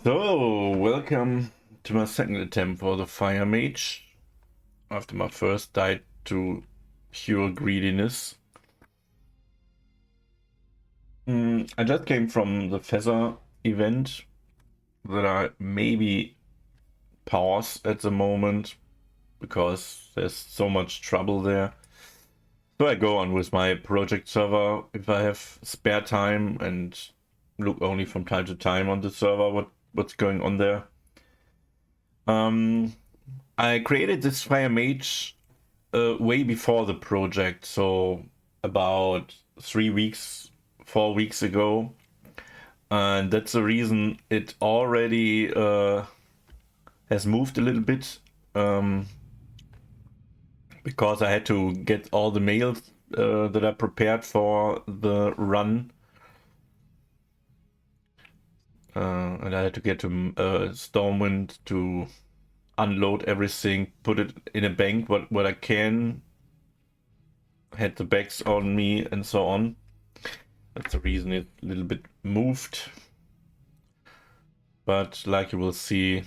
So, welcome to my second attempt for the Firemage. After my first died to pure greediness. I just came from the Feather event that I maybe pause at the moment because there's so much trouble there. So I go on with my project server if I have spare time and look only from time to time on the server what's going on there. I created this Firemage way before the project, so about 3 weeks, 4 weeks ago, and that's the reason it already has moved a little bit, because I had to get all the mails that I prepared for the run, and I had to get to Stormwind to unload everything, put it in a bank, what I can, had the bags on me, and so on. That's the reason it's a little bit moved. But like you will see,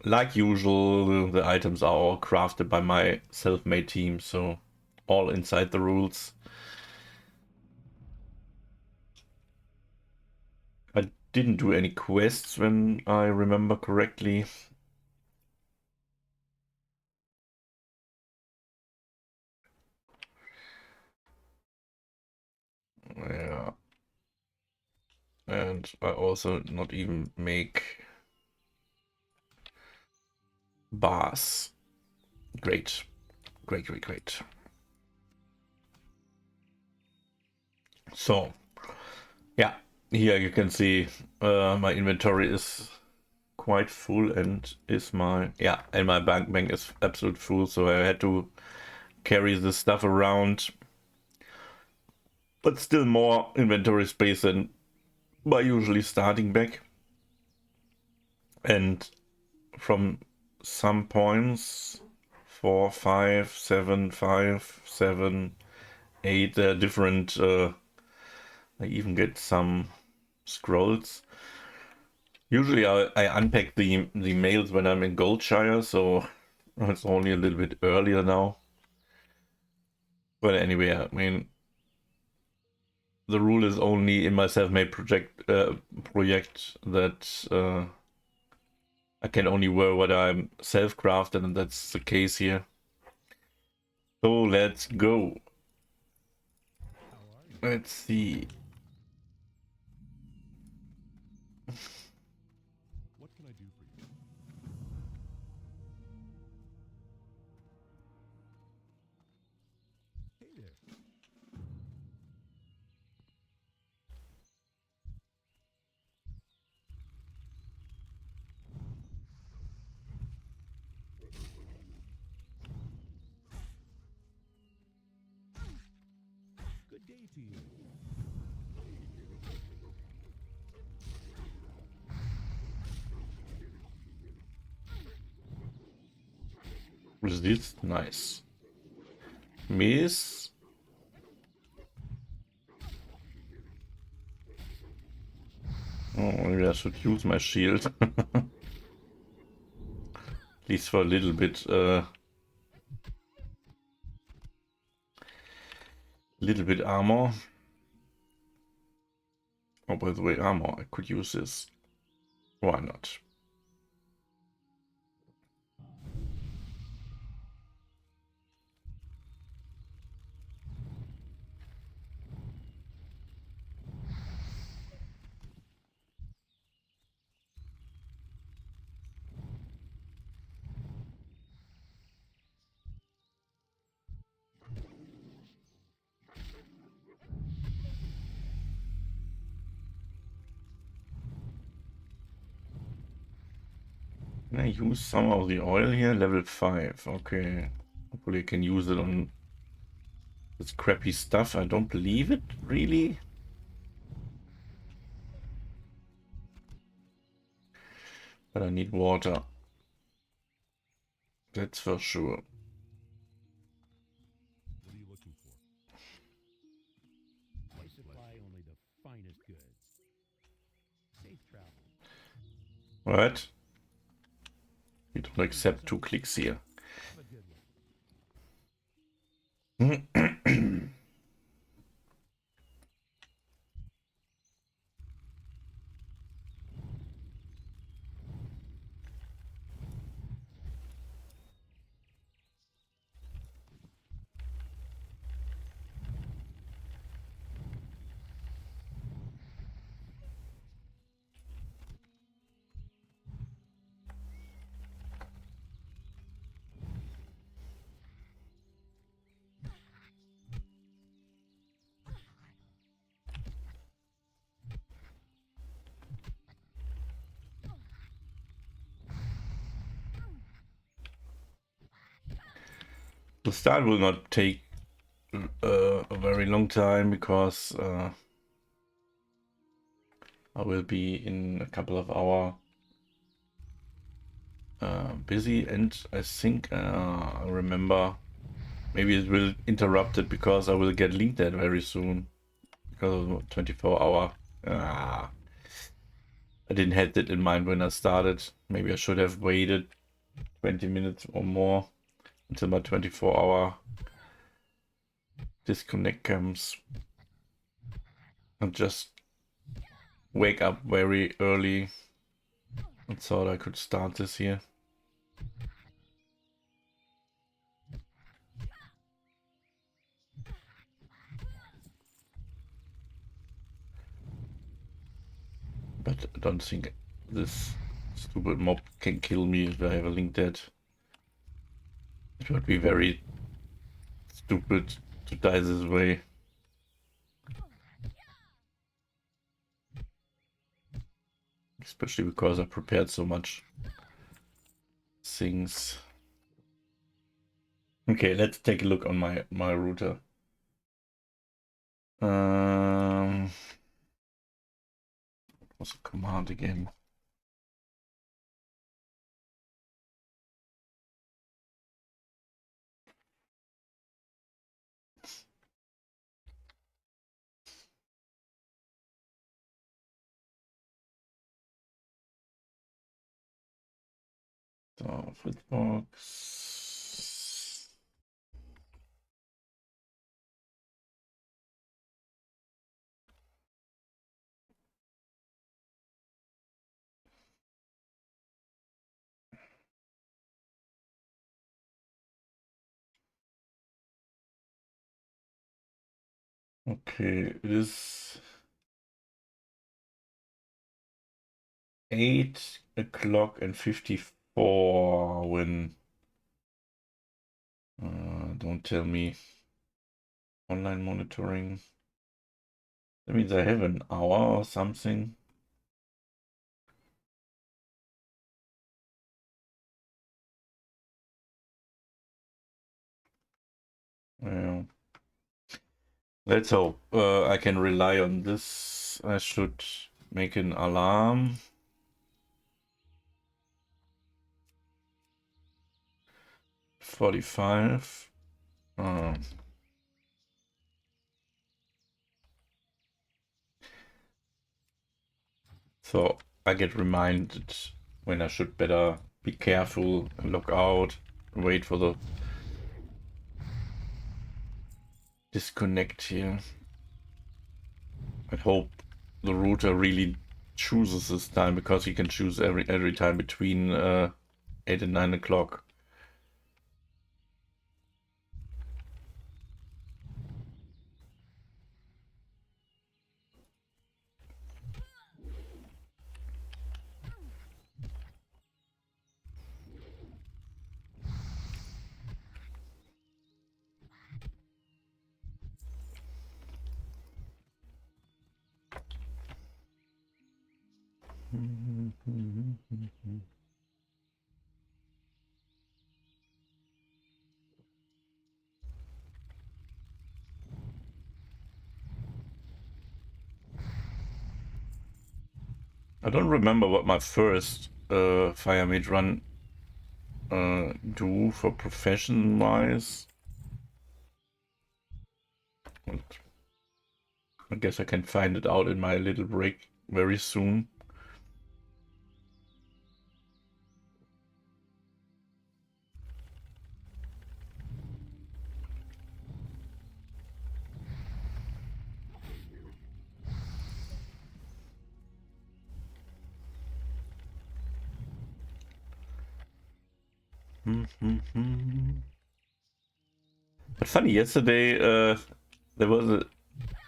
like usual, the items are all crafted by my self-made team, so all inside the rules. I didn't do any quests when I remember correctly. Yeah. And I also not even make bars. Great. Great, great, great. So, yeah, here you can see my inventory is quite full, and my bank is absolute full, so I had to carry this stuff around, but still more inventory space than by usually starting back. And from some points, 4, 5, 7, 5, 7, 8, there are different, I even get some scrolls. Usually I unpack the mails when I'm in Goldshire, so it's only a little bit earlier now. But anyway, I mean, the rule is only in my self-made project that I can only wear what I'm self-crafted, and that's the case here. So let's go. Let's see. What can I do for you? Hey there. Good day to you. Resist, nice. Miss. Oh, maybe I should use my shield. At least for a little bit. Little bit armor. Oh, by the way, armor. I could use this. Why not? Can I use some of the oil here? Level 5. Okay. Hopefully I can use it on this crappy stuff. I don't believe it, really. But I need water. That's for sure. What are you looking for? I supply only the finest goods. Safe travel. Right? We don't accept 2 clicks here. Have a good one. The start will not take a very long time because I will be in a couple of hours busy, and I think I remember maybe it will interrupt it because I will get linked that very soon because of 24-hour. I didn't have that in mind when I started. Maybe I should have waited 20 minutes or more until my 24-hour disconnect comes and just wake up very early and thought I could start this here. But I don't think this stupid mob can kill me if I have a link dead. It would be very stupid to die this way. Especially because I prepared so much things. Okay, let's take a look on my router. What's the command again? So, Fritzbox. Okay, it is 8 o'clock and 54 when don't tell me online monitoring. That means I have an hour or something. Yeah. Let's hope I can rely on this. I should make an alarm. 45. So I get reminded when I should better be careful and log out, wait for the disconnect here. I hope the router really chooses this time because you can choose every time between 8 and 9 o'clock. I don't remember what my first Firemage run do for profession wise. I guess I can find it out in my little break very soon. But funny, yesterday there was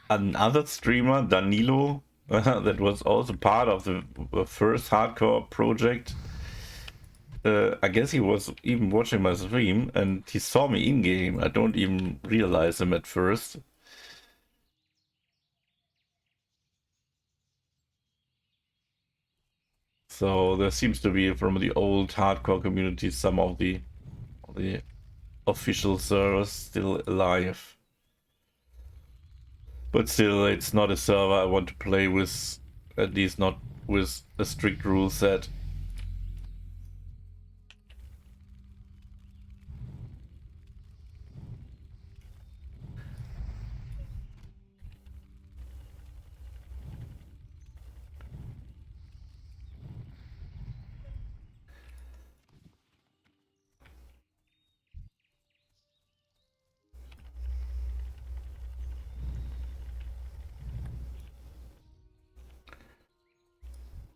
another streamer, Danilo, that was also part of the first hardcore project. I guess he was even watching my stream, and he saw me in game. I don't even realize him at first. So there seems to be from the old hardcore community some of the official servers still alive. But still, it's not a server I want to play with, at least not with a strict rule set.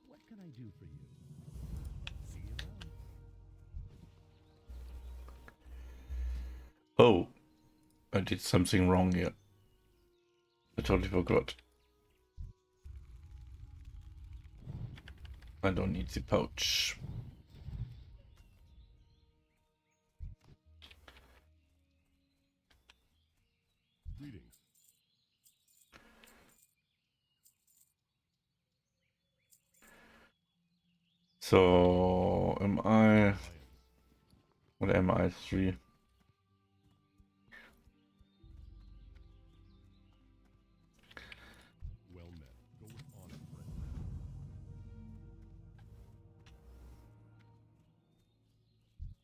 What can I do for you? See you around. Oh, I did something wrong here. I totally forgot. I don't need the pouch. Greetings. So, am I... What am I? 3? Well met. Go with honor, friend.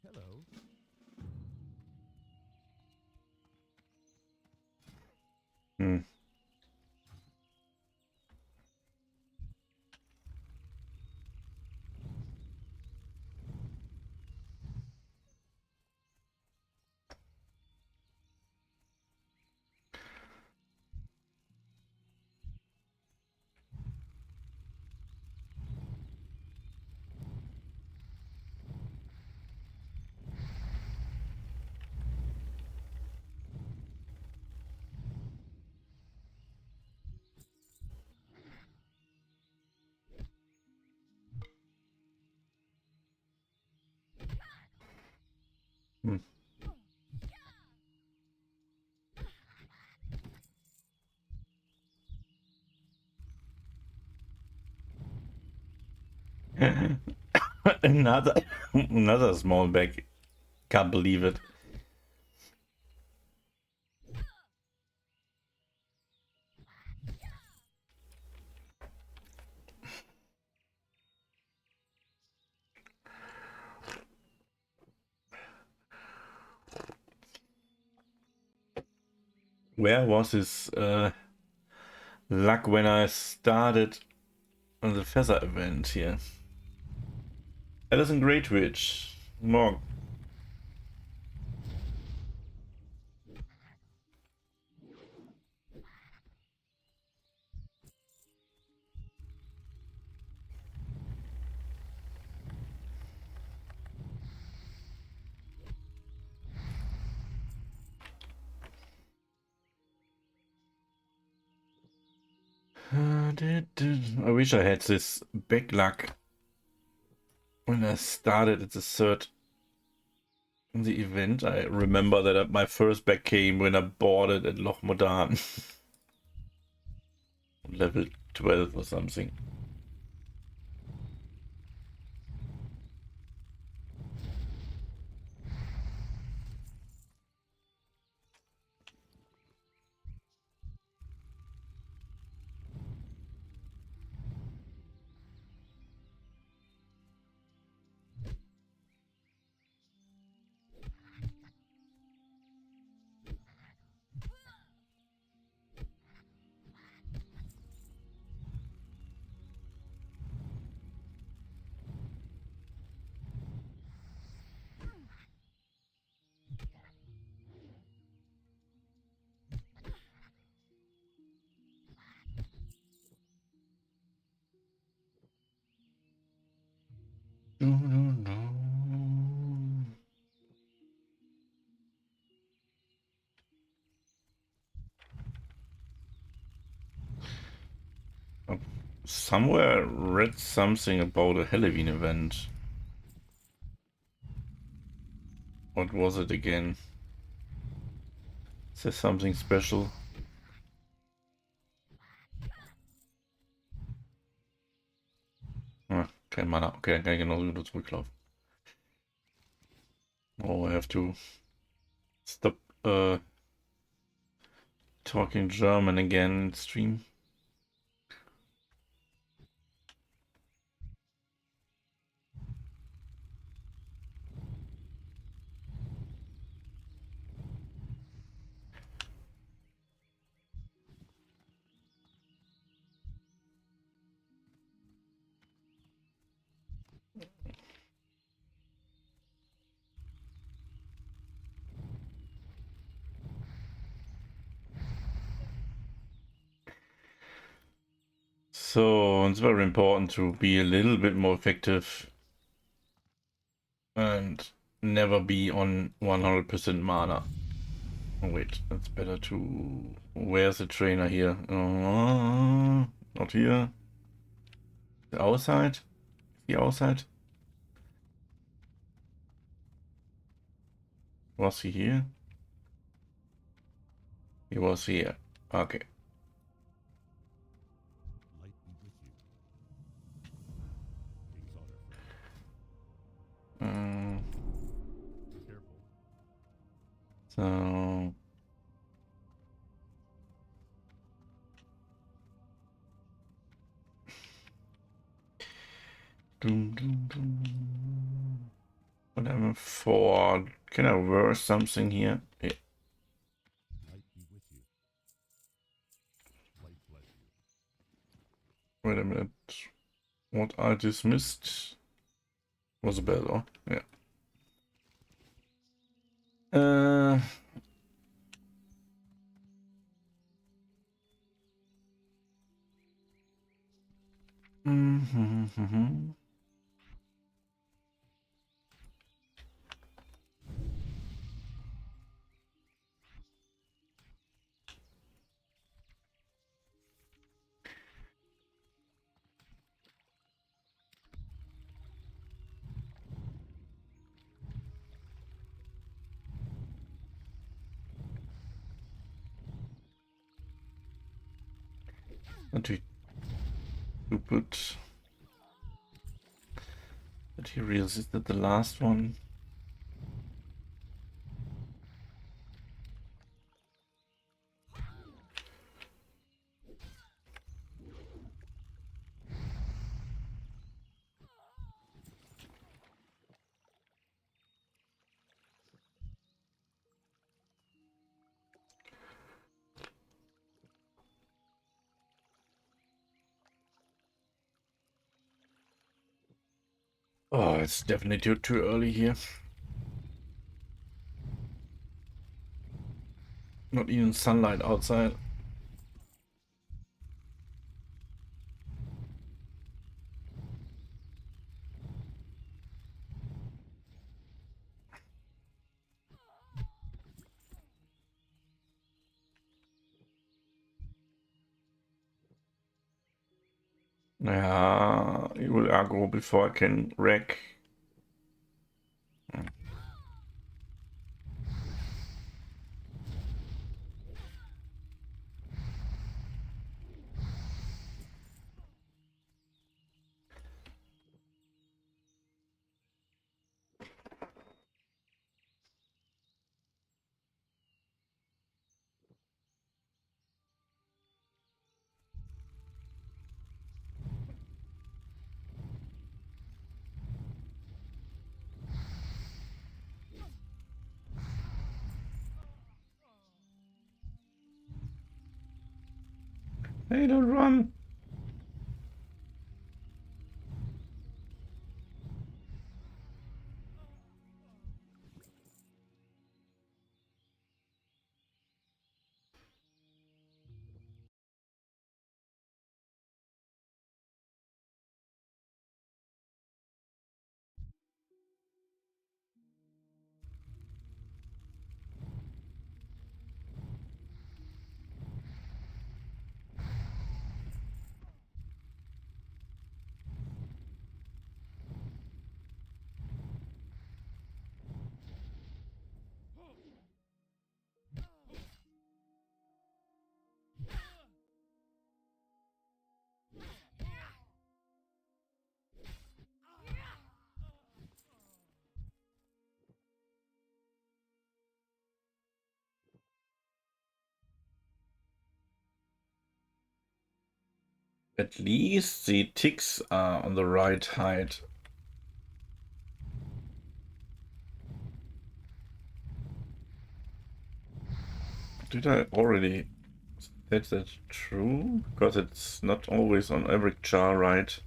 Hello. Hmm. Hmm. another another small bag. Can't believe it. Where was his luck when I started on the feather event here? Alison Greatwitch. Morg. I wish I had this back luck when I started at the third in the event. I remember that my first back came when I bought it at Loch Modan. Level 12 or something. somewhere read something about a Halloween event. What was it again? Is there something special? Ah, kein Mana. Okay, dann kann ich genauso wieder zurücklaufen. Oh, I have to stop talking German again in stream. So it's very important to be a little bit more effective and never be on 100% mana. Oh, wait, that's better to... Where's the trainer here? Not here. The outside? The outside? Was he here? He was here. Okay. Light be with you. King's order, friend. Careful. So... Doom, doom, doom. Whatever for... Can I wear something here? Yeah. Light be with you. Light bless you. Wait a minute. What I dismissed was a bell, yeah. Uh... Mm-hmm. Natürlich stupid that he resisted the last one. Oh, it's definitely too early here. Not even sunlight outside. Yeah, he will aggro before I can wreck. Hey, don't run! At least the ticks are on the right height. Did I already set that true? Because it's not always on every jar, right?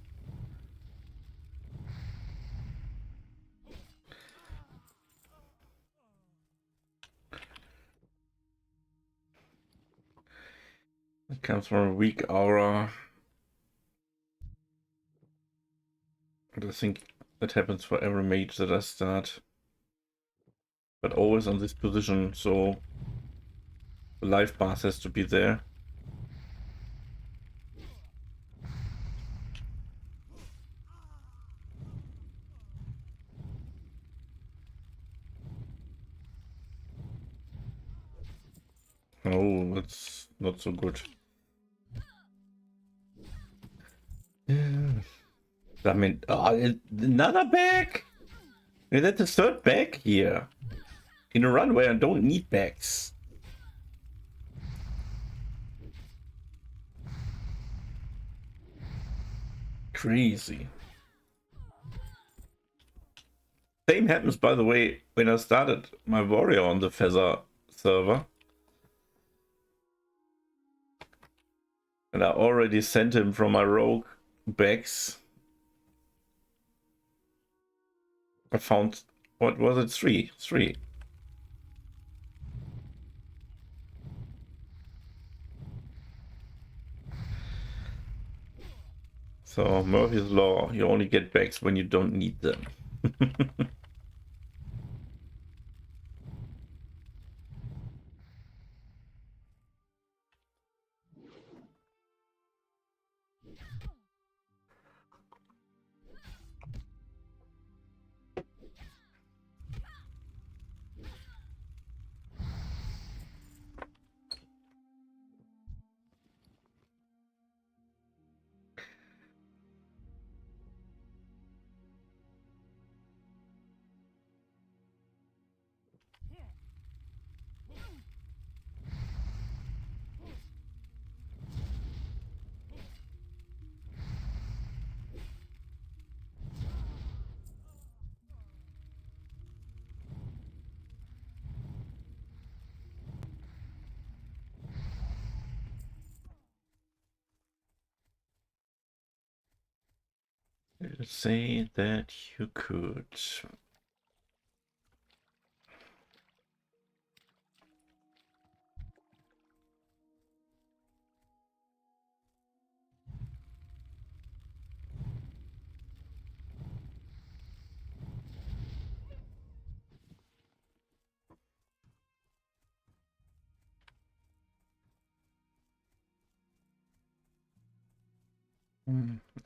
It comes from a weak aura. And I think that happens for every mage that I start. But always on this position, so the life path has to be there. Oh, that's not so good. Yeah. I mean, oh, another bag? Yeah, that's the third bag here. In a run where I don't need bags. Crazy. Same happens, by the way, when I started my warrior on the Feather server. And I already sent him from my rogue bags. I found, what was it? Three. So Murphy's Law, you only get bags when you don't need them. Say that you could.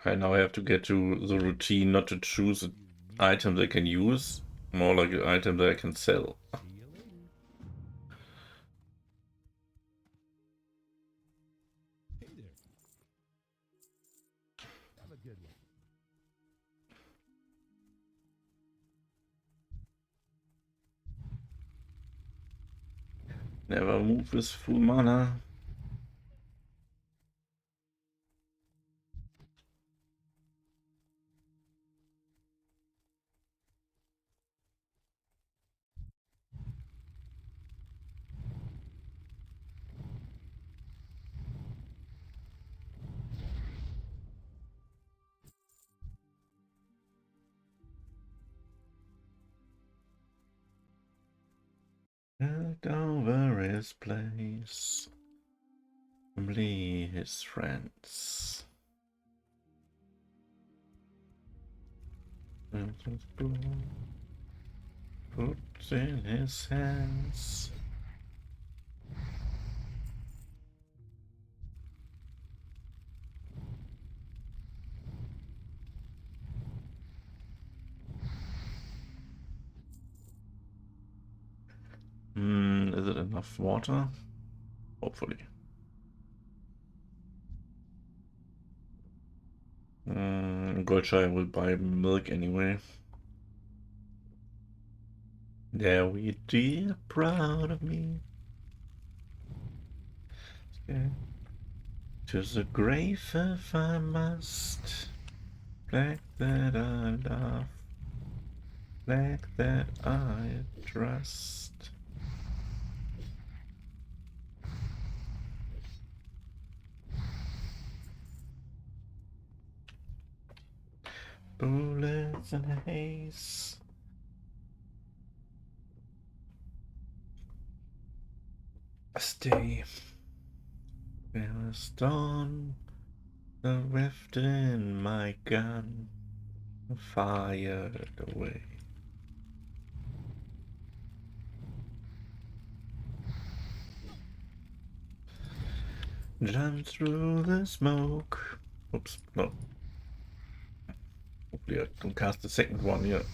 I now have to get to the routine not to choose an item they can use, more like an item that I can sell. See you later. Hey there. Have a good one. Never move with full mana. Looked over his place. Probably his friends. Put in his hands. Is it enough water? Hopefully. Goldshire will buy milk anyway. There we dear, proud of me. Okay. To the grave if I must. Flag that I love. Flag that I trust. Bullets and haze. Stay. There was dawn. The rift in my gun fired away. Jump through the smoke. Oops, no. Hopefully I don't cast the second one yet.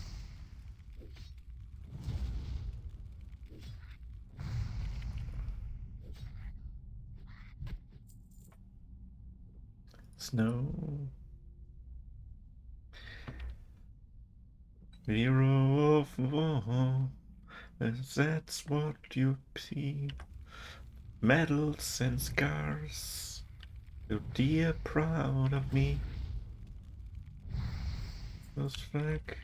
Snow. Hero of war. That's what you see. Medals and scars. So dear, proud of me. Those flag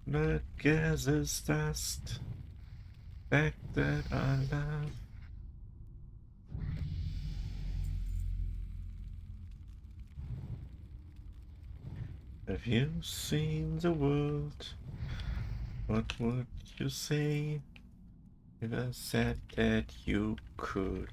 that gathers dust. Back that I love. Have you seen the world? What would you say if I said that you could?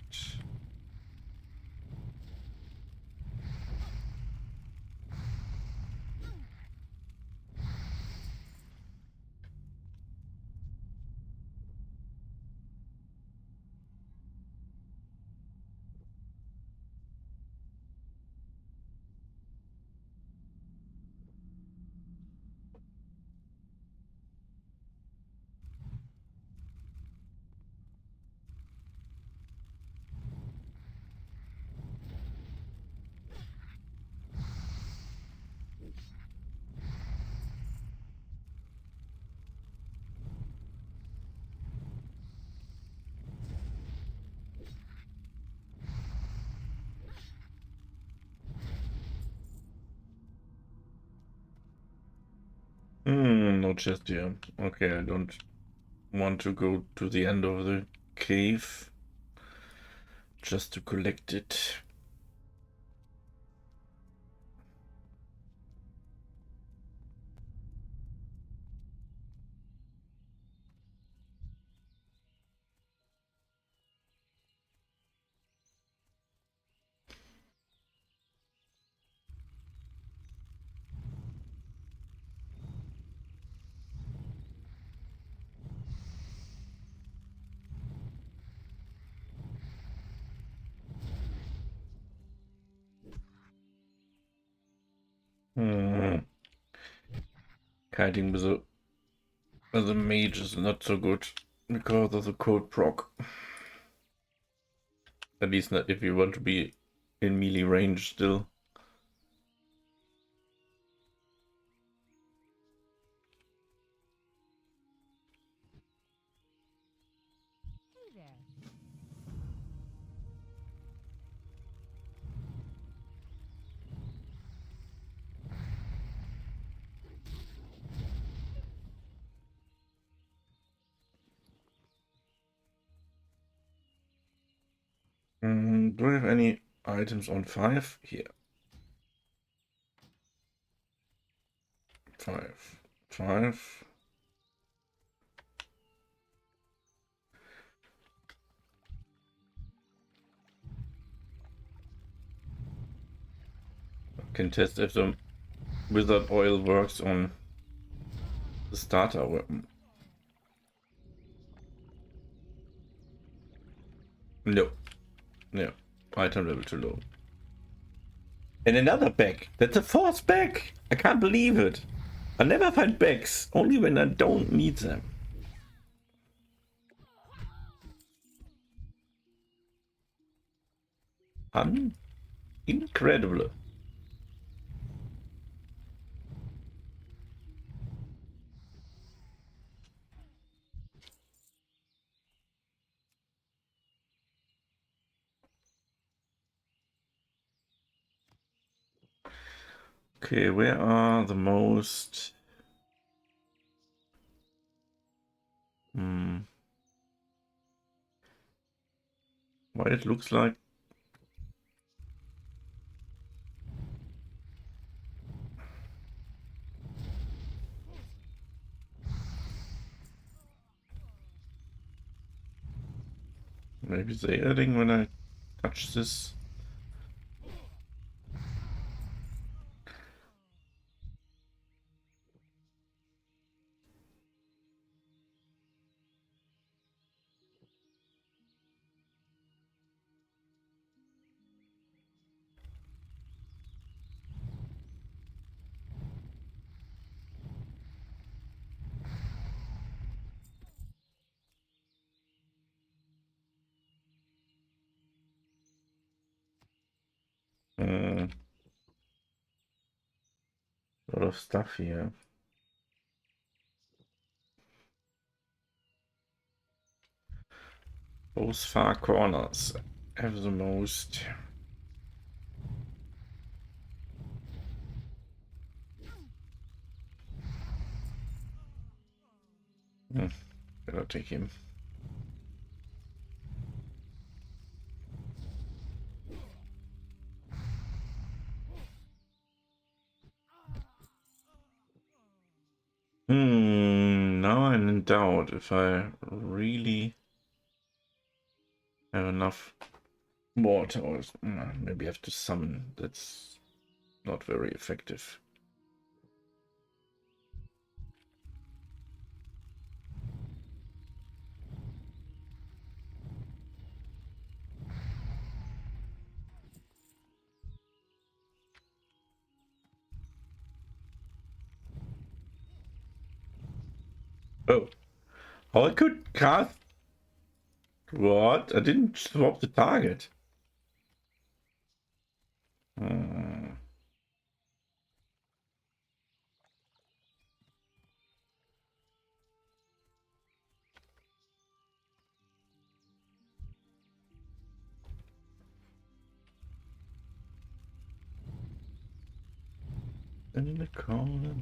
No chest here. Okay, I don't want to go to the end of the cave just to collect it. Kiting with a mage is not so good because of the cold proc. At least not if you want to be in melee range still. Hey there. Do I have any items on 5? Here. 5. 5. I can test if the wizard oil works on the starter weapon. No. No. Item level too low. And another bag. That's a fourth bag. I can't believe it. I never find bags, only when I don't need them. Incredible. Okay, where are the most... What it looks like? Maybe they're adding when I touch this. A lot of stuff here. Those far corners have the most. Better take him. Now I'm in doubt if I really have enough water, or maybe I have to summon. That's not very effective. Oh, I could cast. What? I didn't swap the target. And in the corner.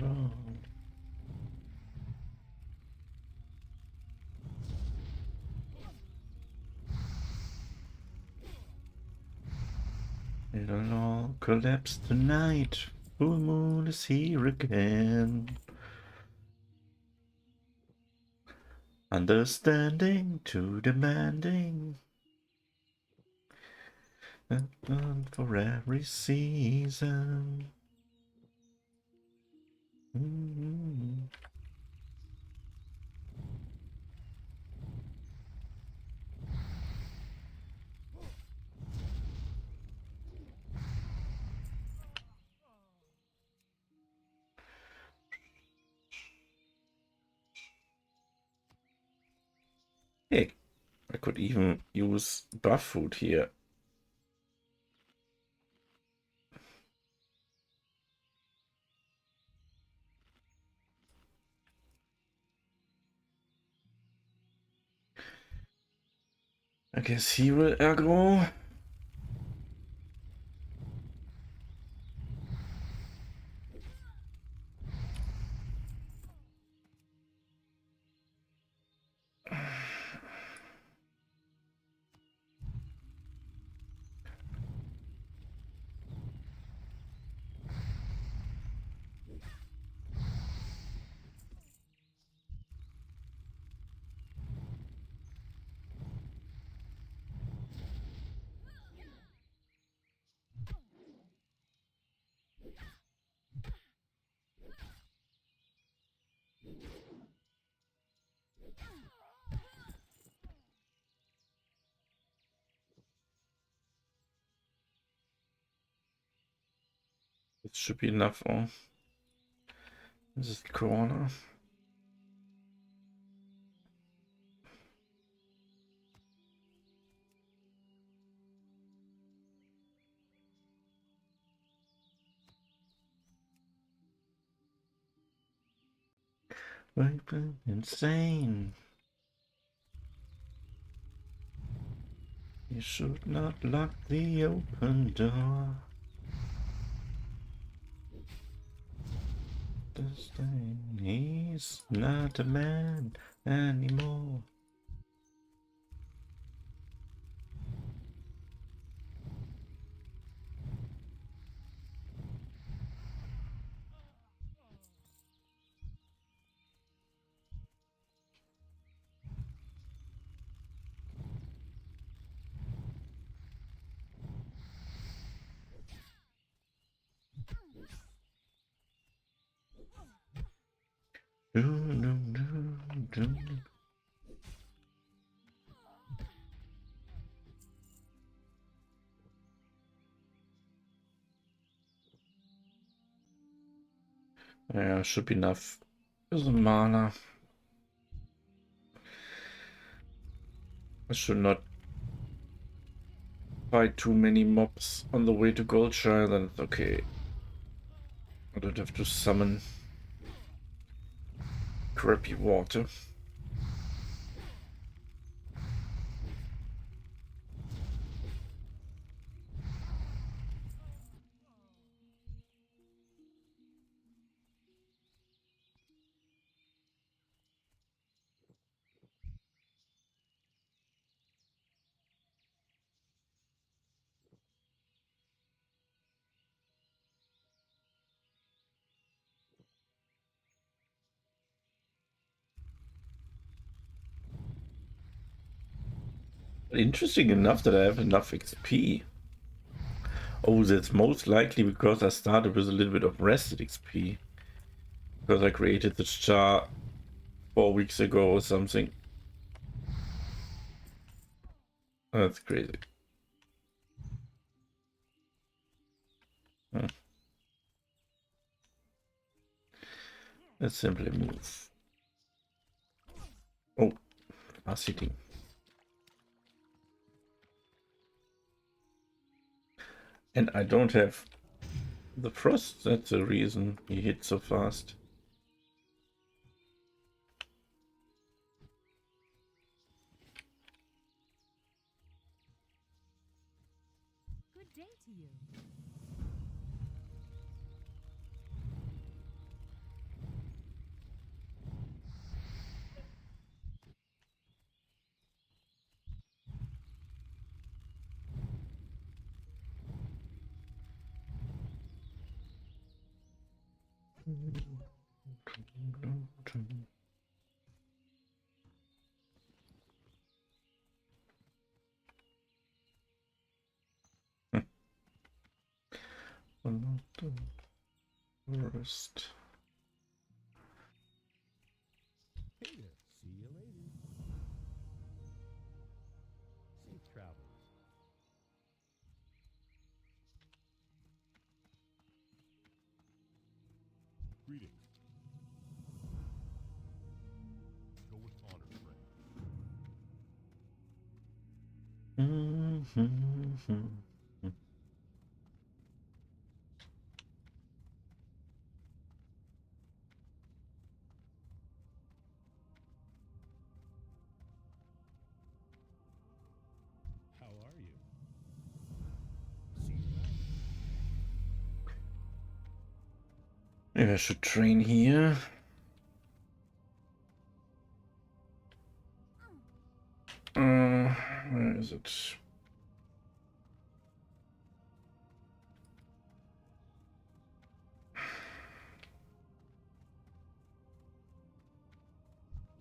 It'll all collapse tonight. Full moon is here again. Understanding too demanding. And for every season. Hey, I could even use buff food here. I guess he will aggro. It should be enough. Oh, this is the corner. Insane. You should not lock the open door. understand. He's not a man anymore. Yeah, should be enough. There's a mana. I should not fight too many mobs on the way to Goldshire, then it's okay. I don't have to summon crappy water. Interesting enough that I have enough XP. Oh, that's most likely because I started with a little bit of rested XP. Because I created this char 4 weeks ago or something. That's crazy. Huh. Let's simply move. Oh, fast hitting. And I don't have the frost. That's the reason he hit so fast. Good day to you. Hey Forest. there. See you later. Safe travels. Greetings. Go with honor, friend. How are you? See you around. Maybe I should train here. Where is it?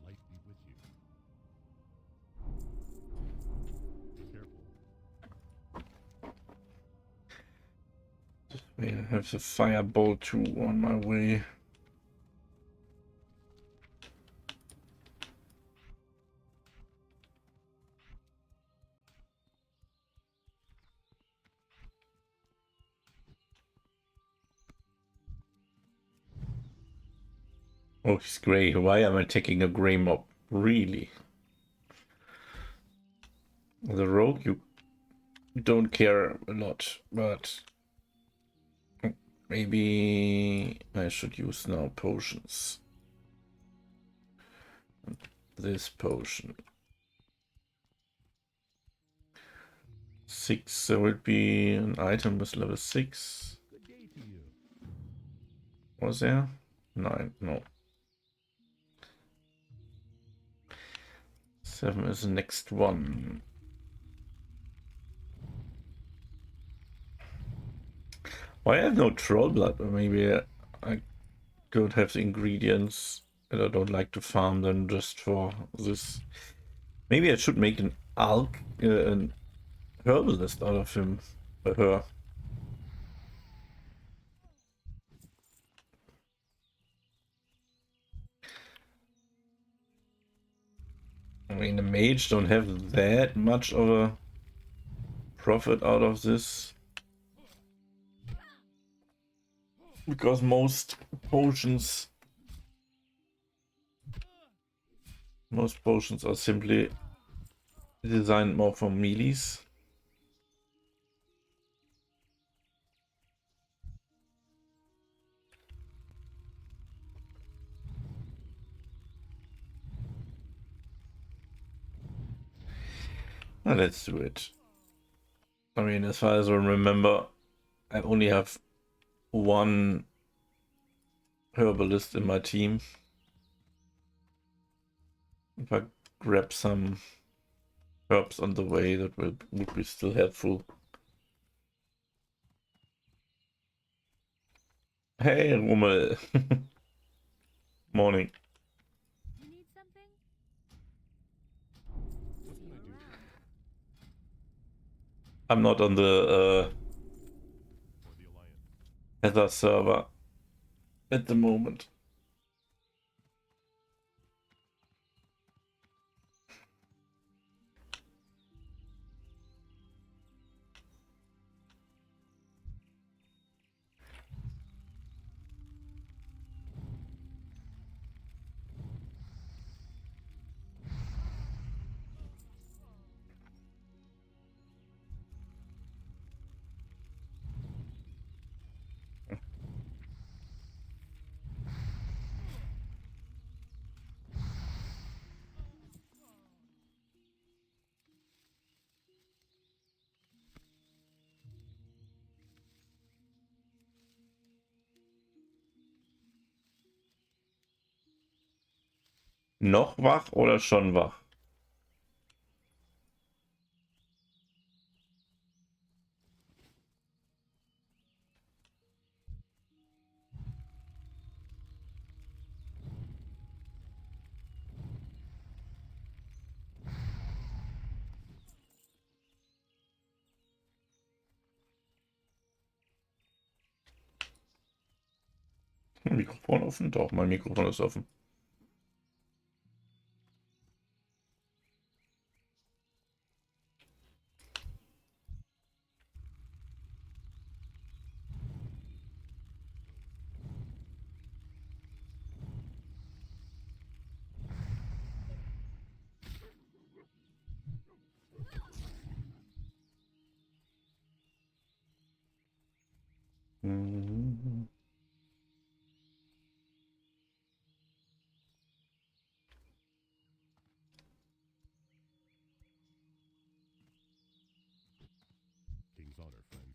Light be with you. Careful. I have the Firebolt 2 on my way. Oh, he's grey. Why am I taking a grey mob? Really? The rogue, you don't care a lot, but maybe I should use now potions. This potion. 6, there would be an item with level 6. Good day to you. Was there? 9, no. 7 is the next one. Why I have no troll blood? Or maybe I don't have the ingredients and I don't like to farm them just for this. Maybe I should make an herbalist out of him or her. I mean, the mage don't have that much of a profit out of this. Because most potions are simply designed more for melees. Now let's do it. I mean, as far as I remember, I only have one herbalist in my team. If I grab some herbs on the way, that would be still helpful. Hey, Rummel. Morning. You need something? What can I do? I'm not on the For the Alliance. Heather server at the moment. Noch wach oder schon wach? Mikrofon offen? Doch, mein Mikrofon ist offen. Mhm. King's honor, friend.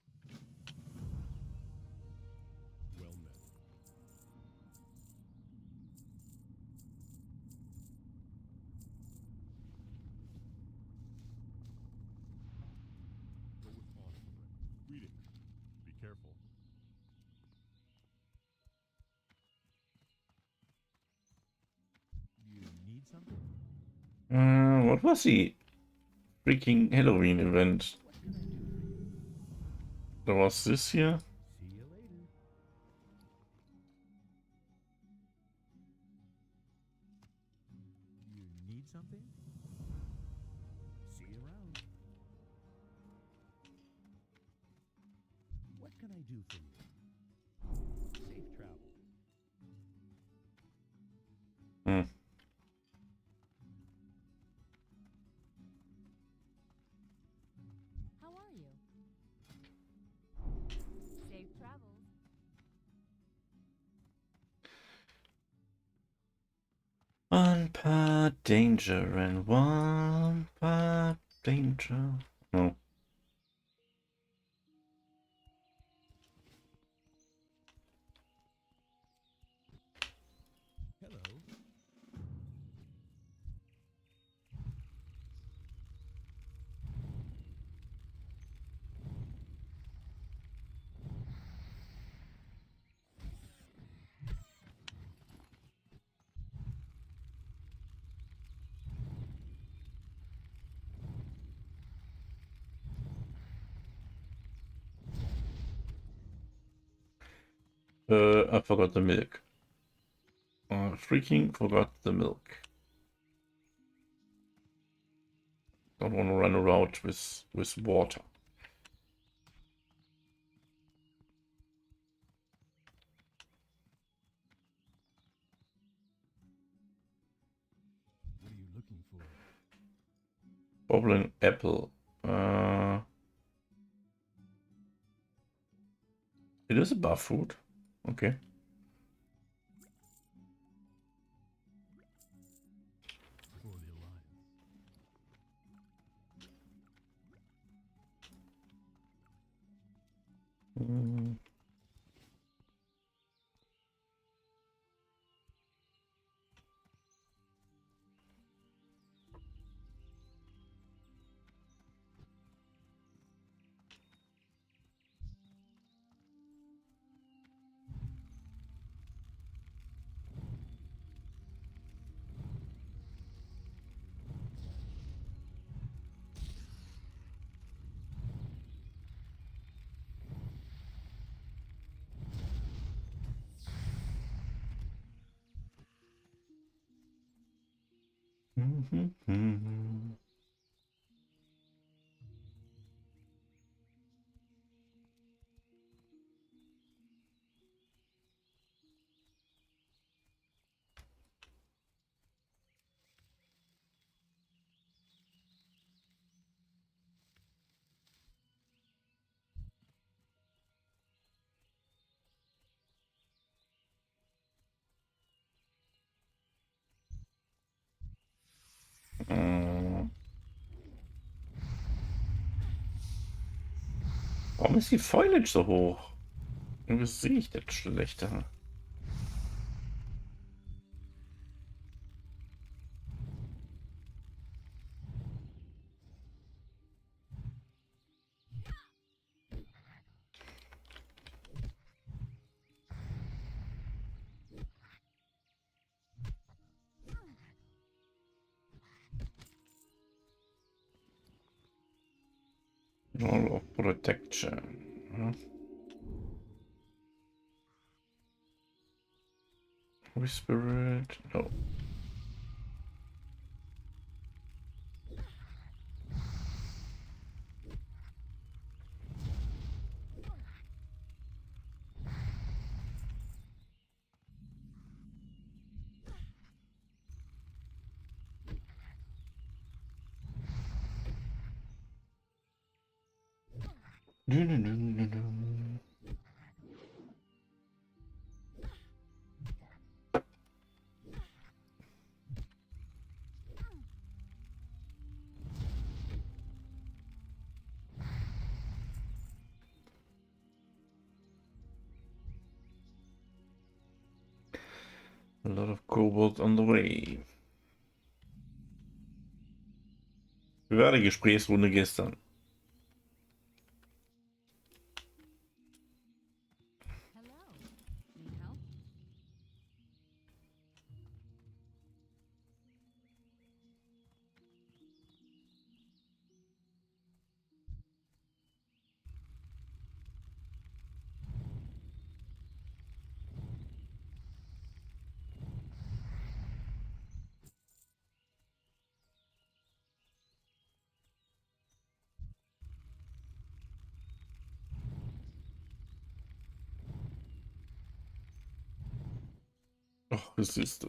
Well met. Go with honor, friend. Greetings. Be careful. You need something? What was the freaking Halloween event? What can I do for you? There was this here. See you later. You need something? See you around. What can I do for you? Safe travel. Hmm. How are you? Safe travels. One part danger and one part danger. No. I forgot the milk. Freaking forgot the milk. Don't want to run around with water. What are you looking for? Goblin apple. It is a buff food. Okay. For the Alliance. Mm. Mhm. Mm. Warum ist die Foliage so hoch? Irgendwie sehe ich das schlechter. Roll of Protection. Ja. Holy Spirit. No. Dun, dun, dun, dun, dun. A lot of kobolds on the way. Wie war die Gesprächsrunde gestern? Hello. Need help? Ach, das ist.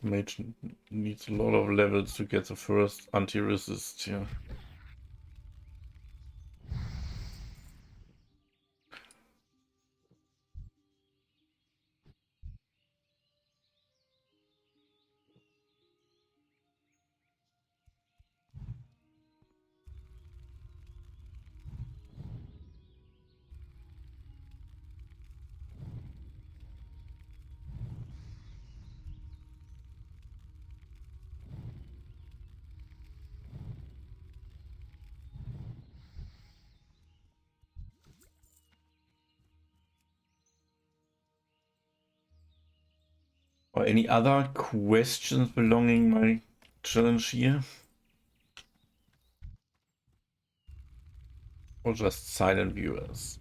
Mage needs a lot of levels to get the first anti-resist here. Or any other questions belonging my challenge here? or just silent viewers.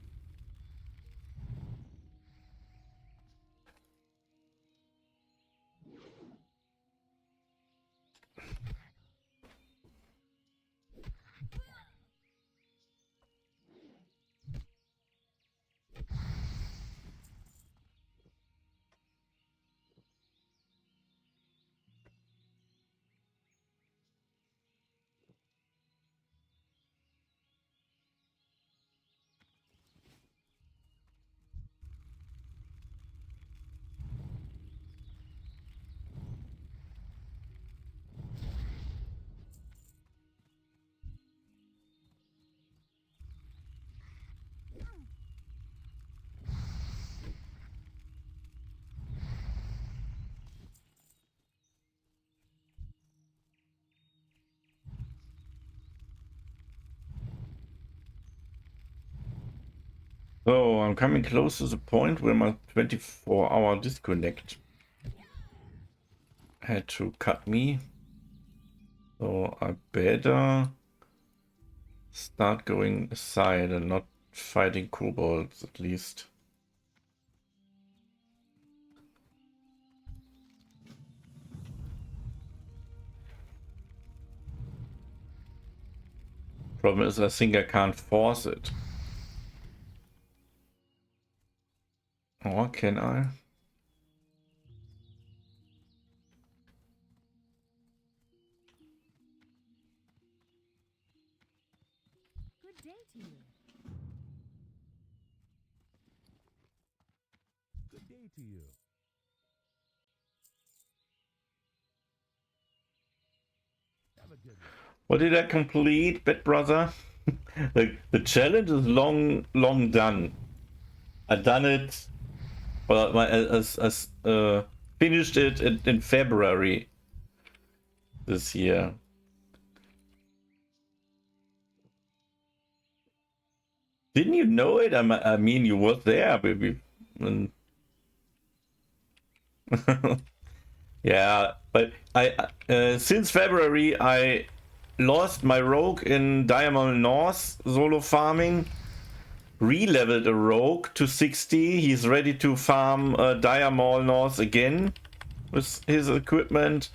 So I'm coming close to the point where my 24-hour disconnect had to cut me. So I better start going aside and not fighting kobolds, at least. Problem is, I think I can't force it. Or can I? Good day to you. Good day to you. Have a good one. What did I complete, Bad Brother? The challenge is long done. I done it. Well, finished it in February this year. Didn't you know it? I mean, you was there, baby. And yeah, but since February I lost my rogue in Diamond North solo farming. Re-leveled a rogue to 60. He's ready to farm Diamond North again with his equipment.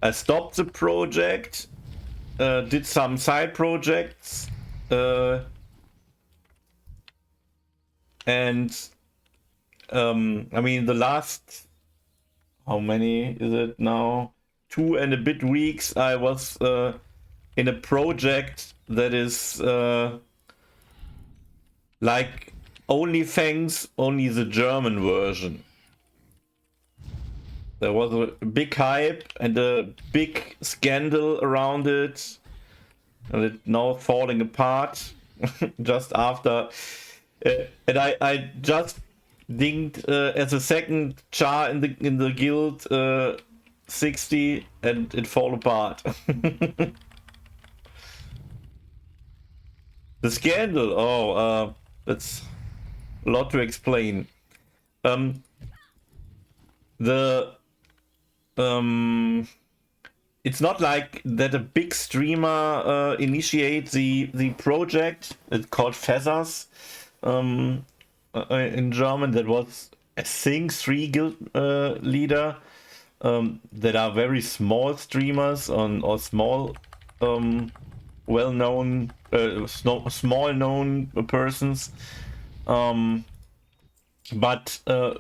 I stopped the project, did some side projects, and I mean the last, how many is it now? 2 and a bit weeks I was in a project that is like OnlyFans, only the German version. There was a big hype and a big scandal around it, and it now falling apart just after. And I just dinged as a second char in the guild 60, and it fall apart. The scandal. Oh, that's a lot to explain. It's not like that a big streamer initiates the project. It's called Feathers in German. That was, I think, 3 guild leader that are very small streamers or small well-known small known persons, but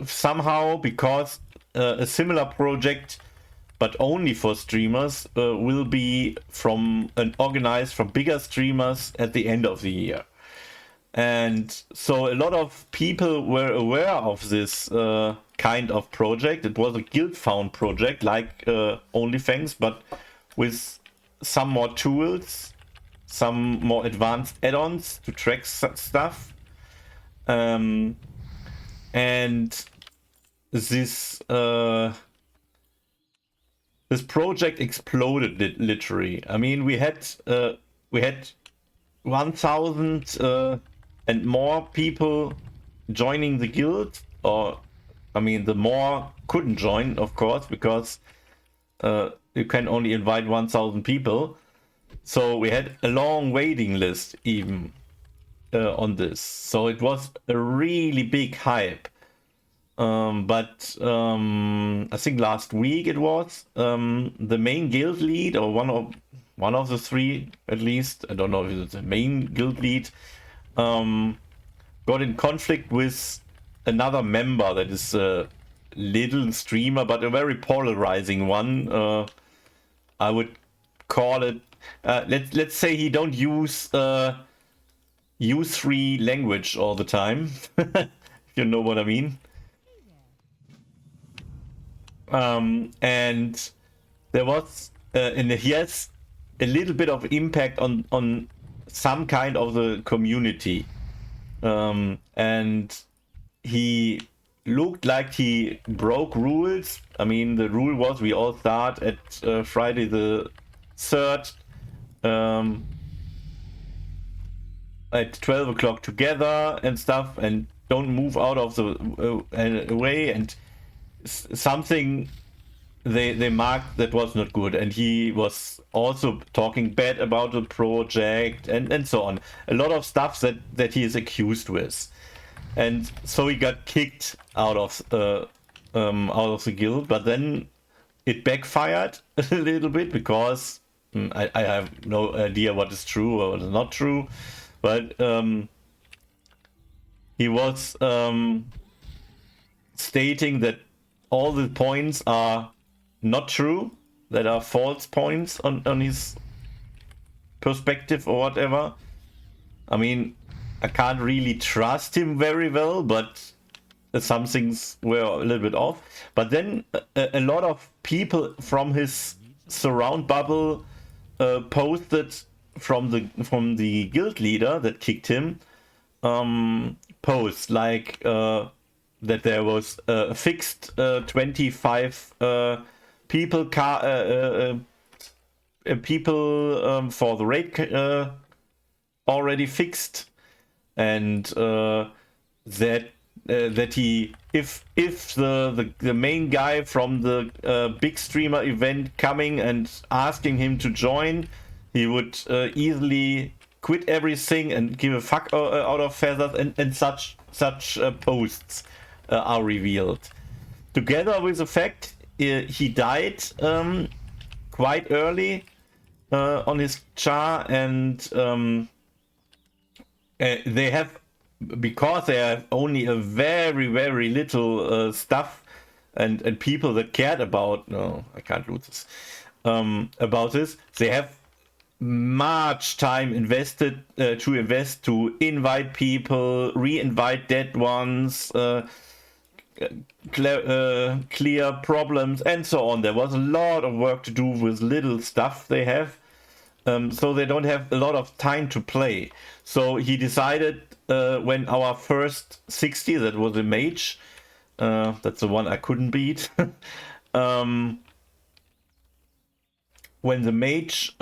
somehow, because a similar project but only for streamers will be organized from bigger streamers at the end of the year. And so a lot of people were aware of this kind of project. It was a guild found project like OnlyFans, but with some more tools, some more advanced add-ons to track stuff. And this project exploded literally. I mean, we had 1,000 and more people joining the guild, or I mean, the more couldn't join, of course, because you can only invite 1,000 people. So we had a long waiting list even. on this. So it was a really big hype. But I think last week it was the main guild lead, or one of the three at least. I don't know if it's the main guild lead. Got in conflict with another member that is a little streamer, but a very polarizing one. I would call it. Let's say he don't use U3 language all the time. If you know what I mean. And there was, and he has a little bit of impact on some kind of the community, and he looked like he broke rules. I mean, the rule was we all start at Friday the 3rd at 12 o'clock together and stuff, and don't move out of the way, and something they marked that was not good, and he was also talking bad about the project and so on. A lot of stuff that he is accused with, and so he got kicked out of the guild. But then it backfired a little bit, because I have no idea what is true or what is not true, but he was stating that all the points are not true, that are false points on his perspective or whatever. I mean, I can't really trust him very well, but some things were a little bit off. But then a lot of people from his surround bubble posted from the guild leader that kicked him, posts like that there was a fixed 25 people people for the raid already fixed, and that he, if the main guy from the big streamer event coming and asking him to join, he would easily quit everything and give a fuck out of feathers, and such posts are revealed, together with the fact he died quite early on his char, and they have, because they have only a very very little stuff and people that cared about, no, I can't lose this, about this. They have much time invested to invite people, re-invite dead ones, clear problems, and so on. There was a lot of work to do with little stuff they have, so they don't have a lot of time to play. So he decided, when our first 60, that was a mage, that's the one I couldn't beat, when the mage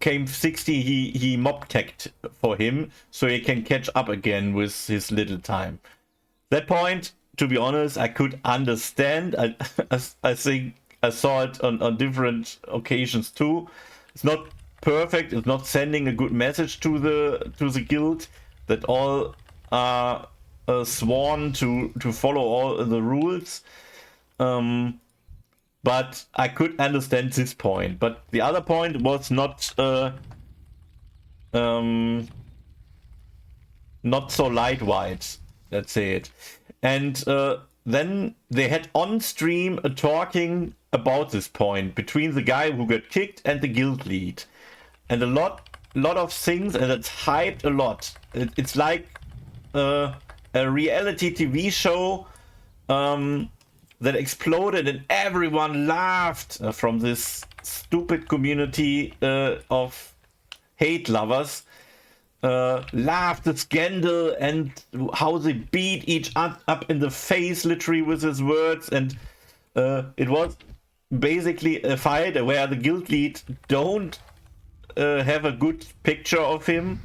came 60, he mob tagged for him, so he can catch up again with his little time. That point, to be honest, I could understand. I think I saw it on different occasions too. It's not perfect. It's not sending a good message to the guild that all are sworn to follow all the rules. But I could understand this point. But the other point was not so light white, let's say it. And then they had on stream a talking about this point between the guy who got kicked and the guild lead, and a lot of things, and it's hyped a lot. It's like a reality TV show that exploded, and everyone laughed from this stupid community of hate lovers. Laughed the scandal and how they beat each up in the face, literally, with his words. And it was basically a fight where the guild lead don't have a good picture of him.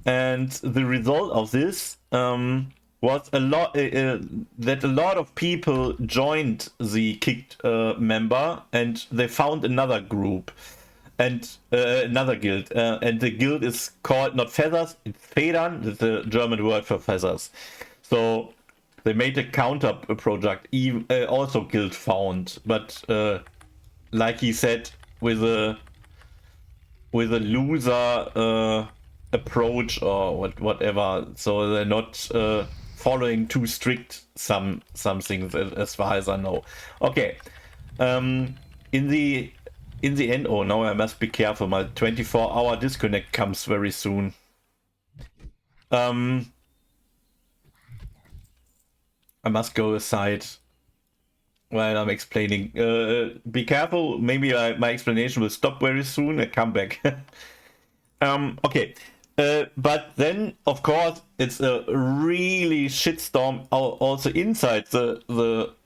And the result of this was a lot that a lot of people joined the kicked member, and they found another group. and another guild, and the guild is called not feathers, it's Federn, it's the German word for feathers. So they made a counter project, even also guild found, but like he said, with a loser approach or whatever. So they're not following too strict some things as far as I know. Okay. In the end, oh, now I must be careful. My 24-hour disconnect comes very soon. I must go aside while I'm explaining. Be careful. Maybe my explanation will stop very soon and come back. Okay. But then, of course, it's a really shitstorm also inside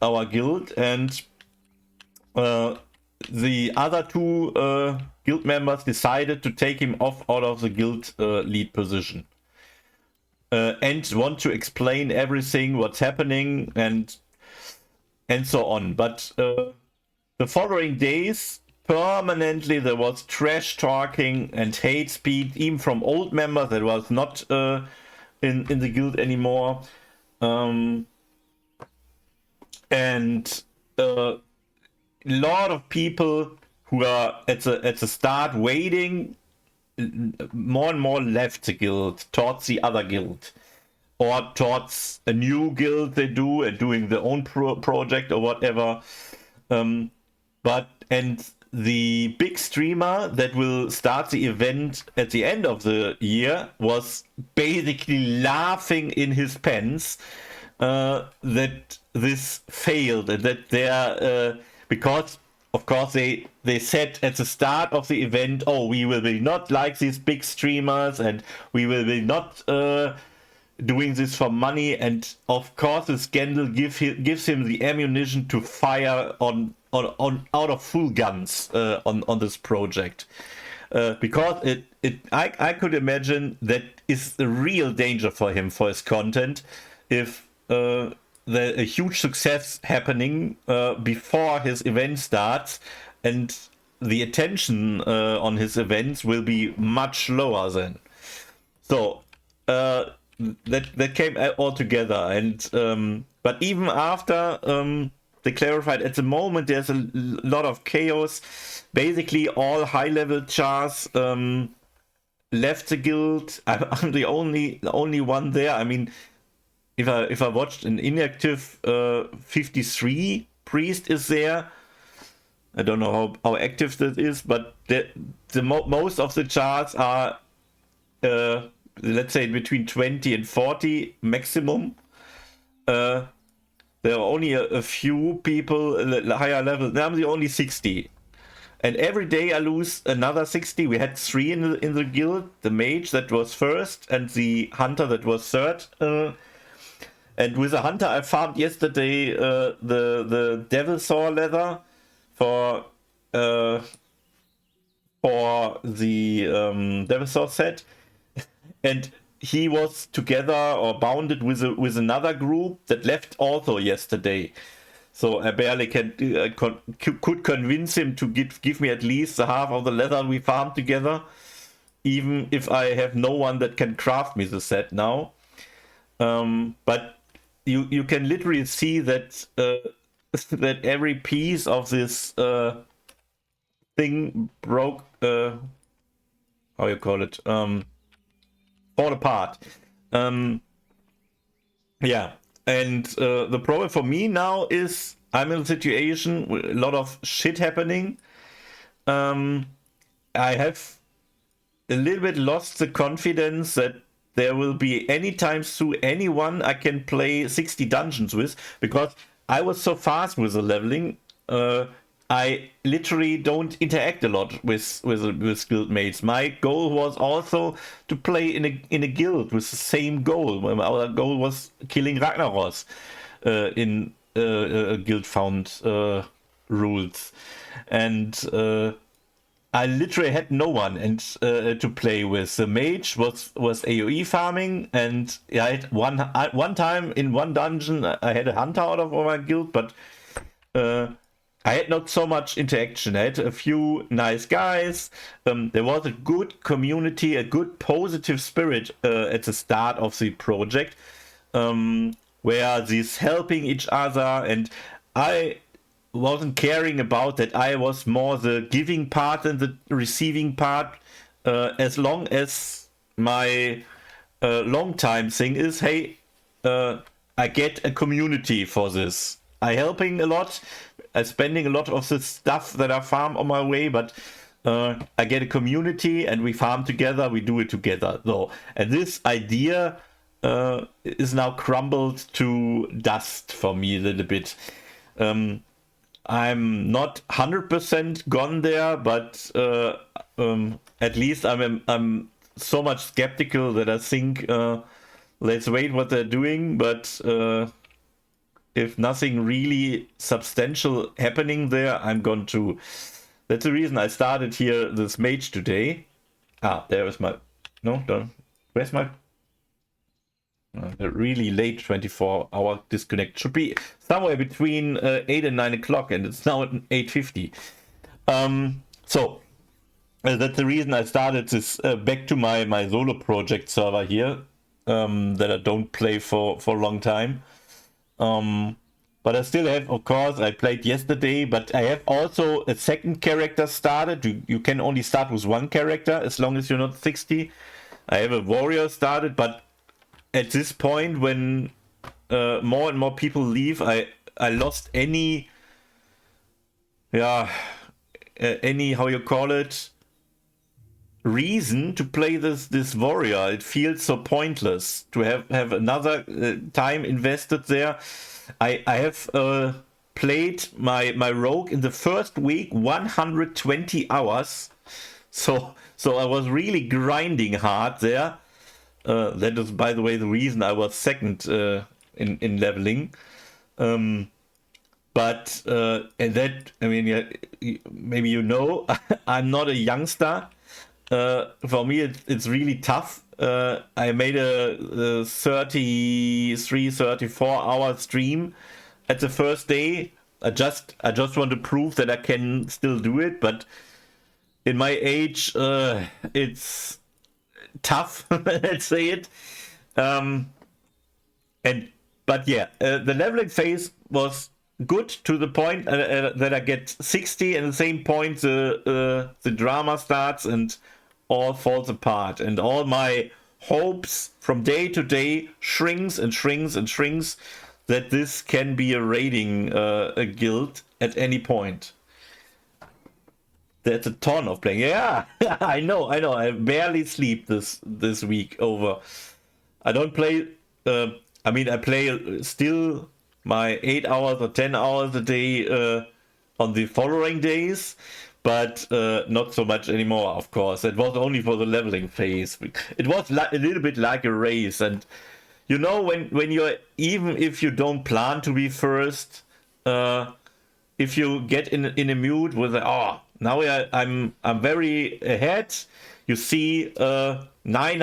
our guild, and the other two guild members decided to take him off out of the guild lead position, and want to explain everything, what's happening, and so on. But the following days, permanently there was trash talking and hate speech, even from old members that was not in the guild anymore, and a lot of people who are at the start waiting more and more left the guild towards the other guild, or towards a new guild they do and doing their own project or whatever. And the big streamer that will start the event at the end of the year was basically laughing in his pants that this failed, and that they are because of course they said at the start of the event, oh, we will be not like these big streamers, and we will be not doing this for money. And of course the scandal gives him the ammunition to fire on out of full guns on this project, because I could imagine that is a real danger for him, for his content, if a huge success happening before his event starts, and the attention on his events will be much lower then. So that came all together, and but even after they clarified, at the moment there's a lot of chaos. Basically all high-level chars left the guild. I'm the only one there. I mean, if I watched an inactive 53 priest is there. I don't know how active that is, but most of the chars are let's say between 20 and 40 maximum. There are only a few people higher level. I'm the only 60. And every day I lose another 60. We had 3 in the guild. The mage that was first, and the hunter that was third. And with the hunter I farmed yesterday the devil saw leather for the devil saw set. And he was together or bounded with another group that left also yesterday. So I barely could convince him to give me at least the half of the leather we farmed together, even if I have no one that can craft me the set now. But you can literally see that that every piece of this thing broke. How you call it? Fall apart. Yeah, and the problem for me now is I'm in a situation with a lot of shit happening. I have a little bit lost the confidence that there will be anytime soon anyone I can play 60 dungeons with, because I was so fast with the leveling. I literally don't interact a lot with guild mates. My goal was also to play in a guild with the same goal. Our goal was killing Ragnaros in guild found rules, and I literally had no one to play with. The mage was AoE farming, and I had one time in one dungeon I had a hunter out of my guild, but I had not so much interaction. I had a few nice guys. There was a good community, a good positive spirit at the start of the project, where this helping each other, and I wasn't caring about that. I was more the giving part than the receiving part, as long as my long time thing is, hey, I get a community for this. I helping a lot. I spending a lot of the stuff that I farm on my way, but I get a community and we farm together. We do it together, though. And this idea is now crumbled to dust for me a little bit. I'm not 100% gone there, but at least I'm so much skeptical that I think let's wait what they're doing. But if nothing really substantial happening there, I'm going to. That's the reason I started here this mage today. Ah, there is my. No, don't. Where's my? A really late 24-hour disconnect. Should be somewhere between 8 and 9 o'clock, and it's now at 8:50. So that's the reason I started this back to my solo project server here, that I don't play for a long time. But I still have, of course, I played yesterday, but I have also a second character started. You can only start with one character as long as you're not 60. I have a warrior started, but at this point, when more and more people leave, I lost any how you call it, reason to play this warrior. It feels so pointless to have another time invested there. I have played my rogue in the first week 120 hours, so I was really grinding hard there. That is, by the way, the reason I was second in leveling. But and that, I mean, yeah, maybe you know, I'm not a youngster. For me, it's really tough. I made a 33, 34-hour stream at the first day. I just want to prove that I can still do it. But in my age, it's tough. Let's say it. But yeah, the leveling phase was good to the point that I get 60, and at the same point the drama starts and all falls apart, and all my hopes from day to day shrinks and shrinks and shrinks, that this can be a raiding a guild at any point. That's a ton of playing. Yeah, I know. I barely sleep this week over. I don't play. I mean, I play still my 8 hours or 10 hours a day on the following days, but not so much anymore. Of course, it was only for the leveling phase. It was a little bit like a race, and you know, when you're, even if you don't plan to be first, if you get in a mood with now I'm very ahead. You see 9